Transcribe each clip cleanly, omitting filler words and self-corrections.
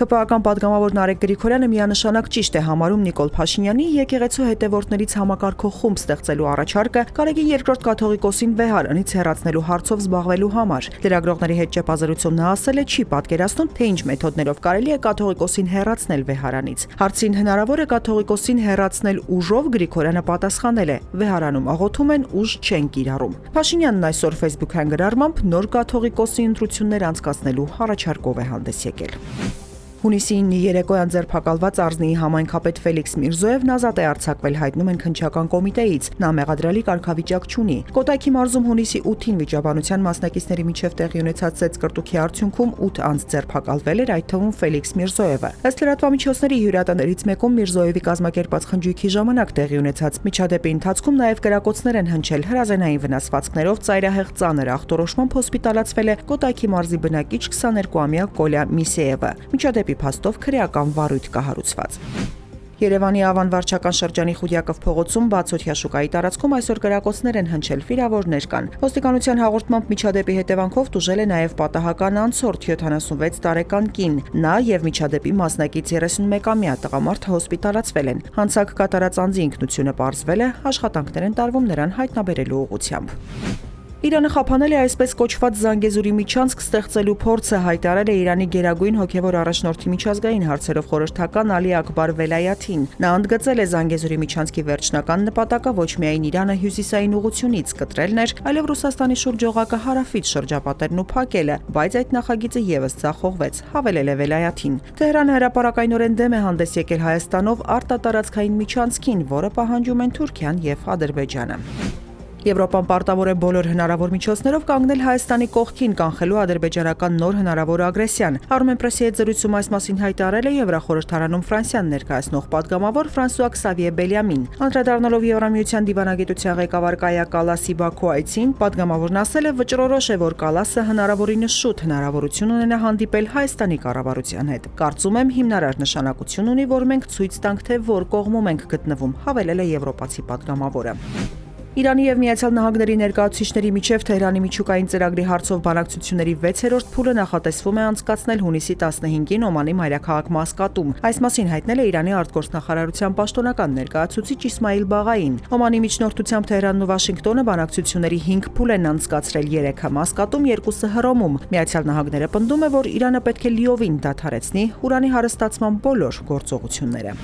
ԿՊԱ-ական պատգամավոր Նարեկ Գրիգորյանը միանշանակ ճիշտ է համարում Նիկոլ Փաշինյանի եկեղեցու հետևորդներից համակարգող խումբ ստեղծելու առաջարկը Գարեգին II կաթողիկոսին վեհարանից հեռացնելու հարցով զբաղվելու համար։ Լրագրողների հետ ճեպազրույցում նա ասել է չի պատկերացնում, թե ինչ մեթոդներով կարելի է կաթողիկոսին հեռացնել վեհարանից։ Հարցին հնարավոր է կաթողիկոսին հեռացնել ուժով, Գրիգորյանը պատասխանել է. վեհարանում աղոթում են, ուժ չեն կիրառում։ Փաշինյանն այսօր Facebook-յան գրառմամբ նոր կաթողիկոսի ընտրություններ անցկացնելու առաջարկով է հանդես եկել։ Հունիսի 9-ի երեկոյան ձերբակալված Արզնիի համայնքապետ Ֆելիքս Միրզոևն ազատ է արձակվել, հայտնում են քննչական կոմիտեից։ Նա մեղադրելի կարգավիճակ չունի։ Կոտայքի մարզում հունիսի 8-ին վիճաբանության մասնակիցների միջև տեղի ունեցած ծեծկռտուքի արդյունքում 8 անձ ձերբակալվել էր, այդ թվում Ֆելիքս Միրզոևը։ Ըստ լրատվամիջոցների հյուրատներից մեկում Միրզոևի կազմակերպած խնջույքի ժամանակ տեղի ունեցած միջադեպի ընթացքում նաև կրակոցներ են հնչել հրազենային վնասվածքներով, ծայրահեղ ծանր ախտորոշմամբ հոսպիտալացվել է Կոտայքի մարզի բնակիչ 22-ամյա Կոլյա Միսեևը։ Միջադեպի փաստով քրեական վարույթ կահարուցված։ Երևանի Ավան վարչական շրջանի Խուդյակով փողոցում բացօթյա շուկայի տարածքում այսօր կրակոցներ են հնչել, վիրավորներ կան։ Ոստիկանության հաղորդմամբ միջադեպի հետևանքով տուժել է նաև պատահական անցորդ 76 տարեկան կին։ Նա եւ միջադեպի մասնակից 31-ամյա տղամարդը հոսպիտալացվել են։ Հանցանք կատարած անձի ինքնությունը պարզվել է, աշխատանքներ են տարվում նրան հայտնաբերելու ուղղությամբ։ Իրանը խափանել է այսպես կոչված Զանգեզուրի միջանցք ստեղծելու փորձը, հայտարարել է Իրանի գերագույն հոգևոր առաջնորդի միջազգային հարցերով խորհրդական Ալի Ակբար Վելայաթին։ Նա ընդգծել է Զանգեզուրի միջանցքի վերջնական նպատակը ոչ միայն Իրանը հյուսիսային ուղությունից կտրելն էր, այլև Ռուսաստանի շուրջ օղակը հարավից շրջապատելն ու փակելը, բայց այդ նախագիծը եւս ձախողվեց, հավելել է Վելայաթին։ Թեհրանը հրապարակայնորեն դեմ է հանդես եկել Հայաստանով արտատարածքային միջանցքին, որը պահանջում են Թուրքիան եւ Ադրբեջանը։ Եվրոպան պարտավոր է բոլոր հնարավոր միջոցներով կանգնել Հայաստանի կողքին, կանխելու ադրբեջանական նոր հնարավոր ագրեսիան։ Armenpress-ի հետ զրույցում այս մասին հայտարարել է Եվրախորհրդարանում Ֆրանսիան ներկայացնող պատգամավոր Ֆրանսուଆ Քսավիե Բելյամին։ Անդրադառնալով Եվրամիության դիվանագիտության ղեկավար Կայա Կալասի Բաքու այցին, պատգամավորն ասել է, վճռորոշ է, որ Կալասը հնարավորինս շուտ հնարավորություն ունենա հանդիպել Հայաստանի կառավարության հետ։ Կարծում եմ հիմնարար նշանակություն ունի, որ մենք ցույց տանք, թե որ կողմում ենք գտնվում, հավելել է եվրոպացի պատգամավորը։ Իրանի եւ Միացյալ Նահանգների ներկայացուցիչների միջև Թեհրանի միջուկային ծրագրի հարցով բանակցությունների 6-րդ փուլը նախատեսվում է անցկացնել հունիսի 15-ին Օմանի մայրաքաղաք Մասկատում։ Այս մասին հայտնել է Իրանի արտգործնախարարության պաշտոնական ներկայացուցիչ Իսմայիլ Բաղային։ Օմանի միջնորդությամբ Թեհրանն ու Վաշինգտոնը բանակցությունների 5 փուլ են անցկացրել, 3-ը Մասկատում, 2-ը Հռոմում։ Միացյալ Նահանգները պնդում է, որ Իրանը պետք է լիովին դադարեցնի ուրանի հարստացման բոլոր գործողությունները։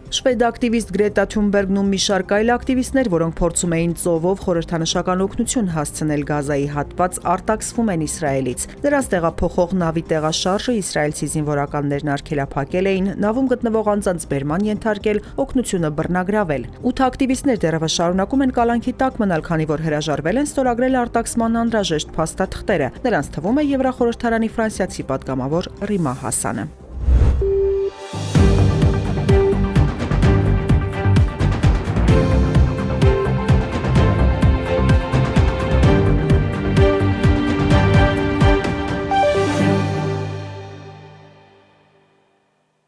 Շվեդ ակտիվիստ Գրետա Թունբերգն ու մի շարք այլ ակտիվիստներ, որոնք փորձում էին ծովով խորհրդանշական օգնություն հասցնել Գազայի հատված, արտաքսվում են Իսրայելից։ Նրանց տեղափոխող նավի տեղաշարժը իսրայելցի զինվորականներն արգելափակել էին, նավում գտնվող անձանց բերման ենթարկել, օգնությունը բռնագրավել։ 8 ակտիվիստներ դեռևս շարունակում են կալանքի տակ մնալ, քանի որ հրաժարվել են ստորագրել արտաքսման անհրաժեշտ փաստաթղթերը։ Նրանց թվում է Եվրախորհրդարանի ֆրանսիացի պատգամավոր Ռիմա Հասանը։